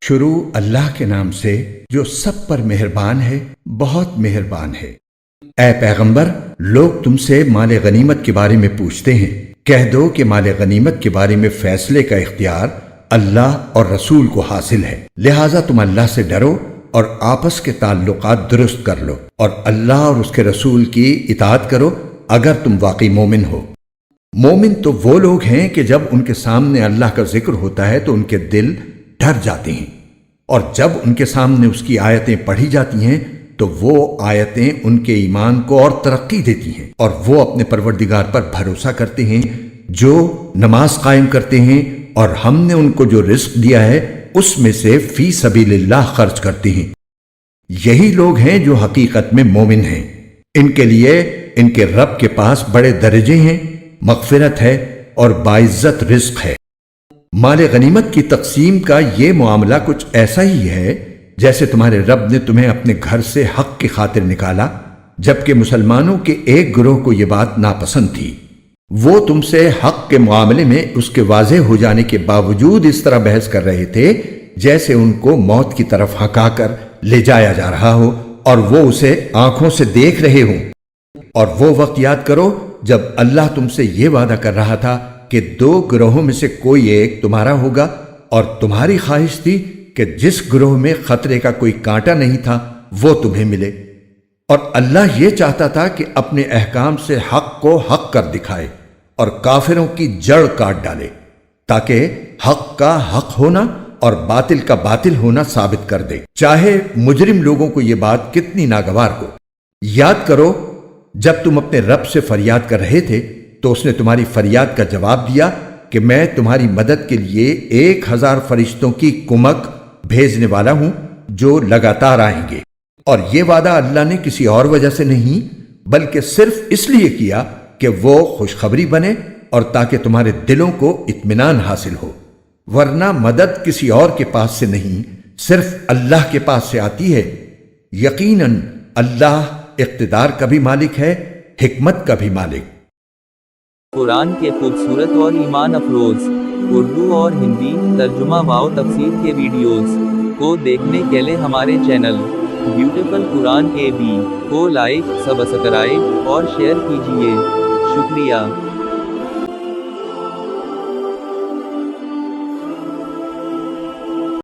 شروع اللہ کے نام سے جو سب پر مہربان ہے، بہت مہربان ہے۔ اے پیغمبر، لوگ تم سے مال غنیمت کے بارے میں پوچھتے ہیں، کہہ دو کہ مال غنیمت کے بارے میں فیصلے کا اختیار اللہ اور رسول کو حاصل ہے، لہٰذا تم اللہ سے ڈرو اور آپس کے تعلقات درست کر لو اور اللہ اور اس کے رسول کی اطاعت کرو اگر تم واقعی مومن ہو۔ مومن تو وہ لوگ ہیں کہ جب ان کے سامنے اللہ کا ذکر ہوتا ہے تو ان کے دل ڈر جاتے ہیں، اور جب ان کے سامنے اس کی آیتیں پڑھی جاتی ہیں تو وہ آیتیں ان کے ایمان کو اور ترقی دیتی ہیں، اور وہ اپنے پروردگار پر بھروسہ کرتے ہیں، جو نماز قائم کرتے ہیں اور ہم نے ان کو جو رزق دیا ہے اس میں سے فی سبیل اللہ خرچ کرتے ہیں۔ یہی لوگ ہیں جو حقیقت میں مومن ہیں۔ ان کے لیے ان کے رب کے پاس بڑے درجے ہیں، مغفرت ہے اور باعزت رزق ہے۔ مال غنیمت کی تقسیم کا یہ معاملہ کچھ ایسا ہی ہے جیسے تمہارے رب نے تمہیں اپنے گھر سے حق کی خاطر نکالا، جبکہ مسلمانوں کے ایک گروہ کو یہ بات ناپسند تھی۔ وہ تم سے حق کے معاملے میں اس کے واضح ہو جانے کے باوجود اس طرح بحث کر رہے تھے جیسے ان کو موت کی طرف ہکا کر لے جایا جا رہا ہو اور وہ اسے آنکھوں سے دیکھ رہے ہوں۔ اور وہ وقت یاد کرو جب اللہ تم سے یہ وعدہ کر رہا تھا کہ دو گروہوں میں سے کوئی ایک تمہارا ہوگا، اور تمہاری خواہش تھی کہ جس گروہ میں خطرے کا کوئی کانٹا نہیں تھا وہ تمہیں ملے، اور اللہ یہ چاہتا تھا کہ اپنے احکام سے حق کو حق کر دکھائے اور کافروں کی جڑ کاٹ ڈالے، تاکہ حق کا حق ہونا اور باطل کا باطل ہونا ثابت کر دے، چاہے مجرم لوگوں کو یہ بات کتنی ناگوار ہو۔ یاد کرو جب تم اپنے رب سے فریاد کر رہے تھے تو اس نے تمہاری فریاد کا جواب دیا کہ میں تمہاری مدد کے لیے 1000 فرشتوں کی کمک بھیجنے والا ہوں جو لگاتار آئیں گے، اور یہ وعدہ اللہ نے کسی اور وجہ سے نہیں بلکہ صرف اس لیے کیا کہ وہ خوشخبری بنے اور تاکہ تمہارے دلوں کو اطمینان حاصل ہو، ورنہ مدد کسی اور کے پاس سے نہیں صرف اللہ کے پاس سے آتی ہے۔ یقیناً اللہ اقتدار کا بھی مالک ہے، حکمت کا بھی مالک۔ قرآن کے خوبصورت اور ایمان افروز اردو اور ہندی ترجمہ و تفسیر کے ویڈیوز کو دیکھنے کے لیے ہمارے چینل بیوٹیفل قرآن AB کو لائک، سبسکرائب اور شیئر کیجیے۔ شکریہ۔